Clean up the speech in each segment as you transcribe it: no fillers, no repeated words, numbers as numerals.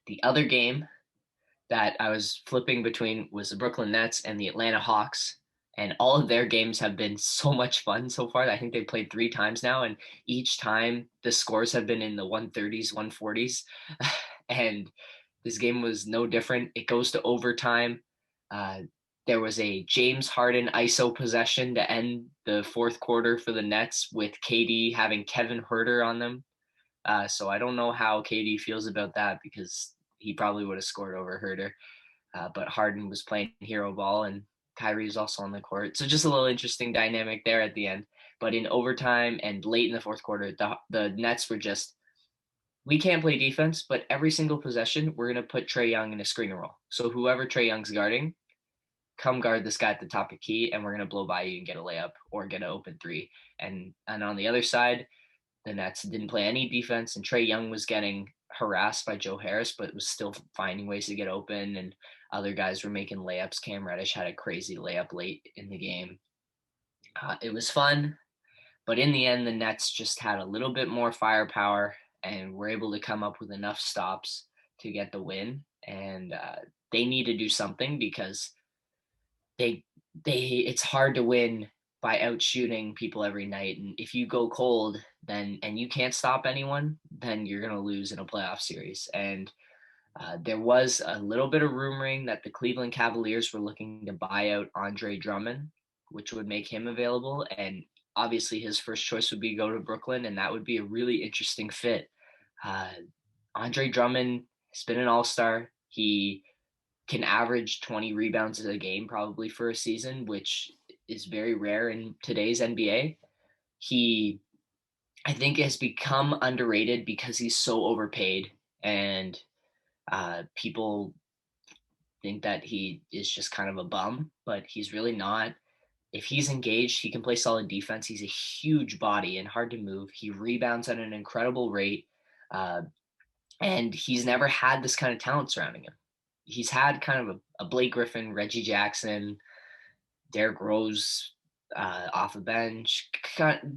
The other game that I was flipping between was the Brooklyn Nets and the Atlanta Hawks. And all of their games have been so much fun so far. I think they've played 3 times now, and each time the scores have been in the 130s, 140s. And this game was no different. It goes to overtime. Uh, there was a James Harden ISO possession to end the fourth quarter for the Nets with KD having Kevin Huerter on them. So I don't know how KD feels about that because he probably would have scored over Huerter. But Harden was playing hero ball and Kyrie was also on the court. So just a little interesting dynamic there at the end. But in overtime and late in the fourth quarter, the Nets were just, we can't play defense, but every single possession, we're going to put Trae Young in a screen and roll. So whoever Trae Young's guarding, come guard this guy at the top of key, and we're going to blow by you and get a layup or get an open three. And on the other side, the Nets didn't play any defense, and Trae Young was getting harassed by Joe Harris, but was still finding ways to get open, and other guys were making layups. Cam Reddish had a crazy layup late in the game. It was fun, but in the end, the Nets just had a little bit more firepower and were able to come up with enough stops to get the win. And they need to do something because they it's hard to win by out shooting people every night. And if you go cold, then and you can't stop anyone, then you're gonna lose in a playoff series. And there was a little bit of rumoring that the Cleveland Cavaliers were looking to buy out Andre Drummond, which would make him available. And obviously, his first choice would be go to Brooklyn, and that would be a really interesting fit. Uh, Andre Drummond has been an all-star. He can average 20 rebounds a game probably for a season, which is very rare in today's NBA. He, I think, has become underrated because he's so overpaid, and people think that he is just kind of a bum, but he's really not. If he's engaged, he can play solid defense. He's a huge body and hard to move. He rebounds at an incredible rate. Uh, and he's never had this kind of talent surrounding him. He's had kind of a Blake Griffin, Reggie Jackson, Derrick Rose off the bench.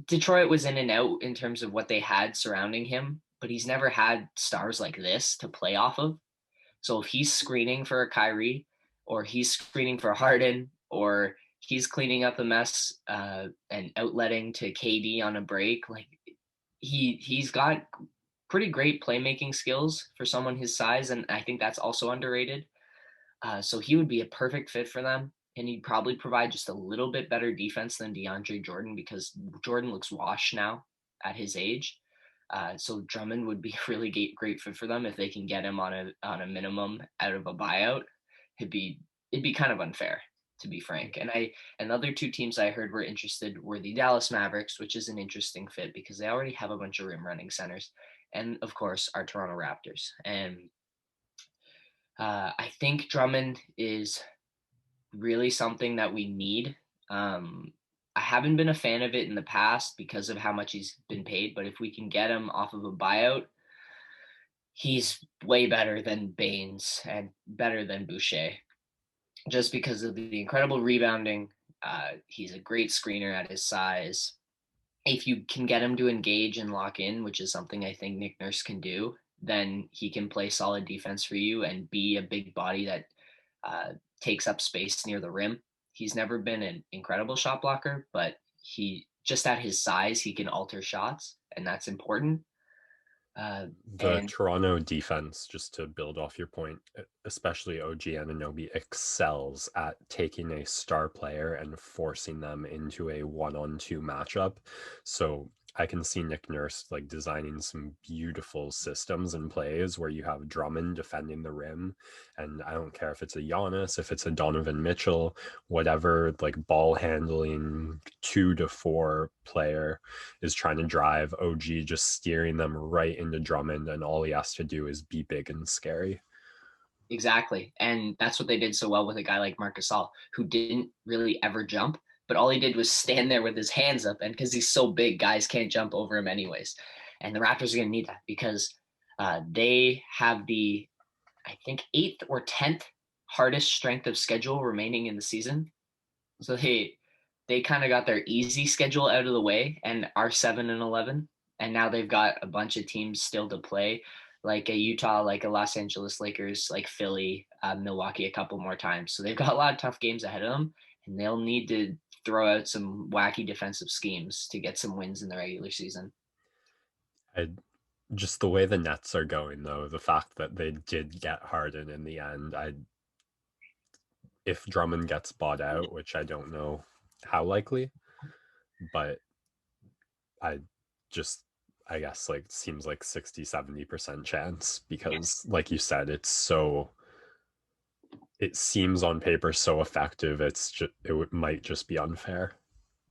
Detroit was in and out in terms of what they had surrounding him, but he's never had stars like this to play off of. So if he's screening for a Kyrie, or he's screening for Harden, or he's cleaning up a mess and outletting to KD on a break, like he's got pretty great playmaking skills for someone his size, and I think that's also underrated. So he would be a perfect fit for them, and he'd probably provide just a little bit better defense than DeAndre Jordan because Jordan looks washed now at his age. So Drummond would be a really great fit for them if they can get him on a minimum out of a buyout. It'd be kind of unfair, to be frank. And the other two teams I heard were interested were the Dallas Mavericks, which is an interesting fit because they already have a bunch of rim running centers, and of course our Toronto Raptors. And I think Drummond is really something that we need. I haven't been a fan of it in the past because of how much he's been paid, but if we can get him off of a buyout, he's way better than Baines and better than Boucher just because of the incredible rebounding. He's a great screener at his size. If you can get him to engage and lock in, which is something I think Nick Nurse can do, then he can play solid defense for you and be a big body that takes up space near the rim. He's never been an incredible shot blocker, but he just at his size, he can alter shots, and that's important. The And Toronto defense, just to build off your point, especially OG Anunoby, excels at taking a star player and forcing them into a one-on-two matchup. So I can see Nick Nurse like designing some beautiful systems and plays where you have Drummond defending the rim, and I don't care if it's a Giannis, if it's a Donovan Mitchell, whatever like ball handling 2 to 4 player is trying to drive, OG just steering them right into Drummond, and all he has to do is be big and scary. exactly. And that's what they did so well with a guy like Marc Gasol, who didn't really ever jump, but all he did was stand there with his hands up. And because he's so big, guys can't jump over him anyways. And the Raptors are going to need that because they have the, I think, 8th or 10th hardest strength of schedule remaining in the season. So they kind of got their easy schedule out of the way and are 7-11, and now they've got a bunch of teams still to play, like a Utah, like a Los Angeles Lakers, like Philly, Milwaukee a couple more times. So they've got a lot of tough games ahead of them, and they'll need to throw out some wacky defensive schemes to get some wins in the regular season. I just the way the Nets are going, though, the fact that they did get Harden in the end, if Drummond gets bought out, which I don't know how likely, but I just I guess like seems like 60-70% chance because Yes. like you said, it seems on paper so effective, might just be unfair.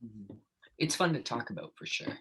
Mhm. It's fun to talk about for sure.